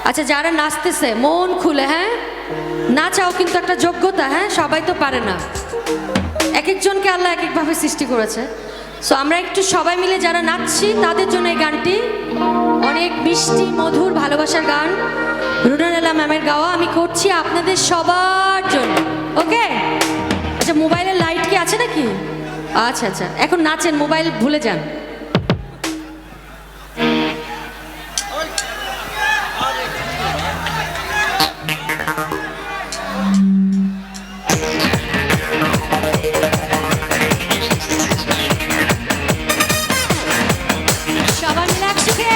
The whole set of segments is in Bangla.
আচ্ছা, যারা নাচতেছে মন খুলে, হ্যাঁ নাচাও কিন্তু একটা যোগ্যতা, হ্যাঁ সবাই তো পারে না, এক একজনকে আল্লাহ এক একভাবে সৃষ্টি করেছে। সো আমরা একটু সবাই মিলে যারা নাচছি তাদের জন্য এই গানটি অনেক মিষ্টি মধুর ভালোবাসার গান, রুনা লায়লা ম্যামের গাওয়া, আমি করছি আপনাদের সবার জন্য। ওকে? আচ্ছা, মোবাইলের লাইট কি আছে নাকি? আচ্ছা আচ্ছা, এখন নাচেন, মোবাইল ভুলে যান। সবাই মিলে একসাথে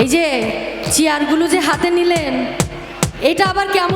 এই যে চেয়ারগুলো যে হাতে নিলেন, এটা আবার কেমন?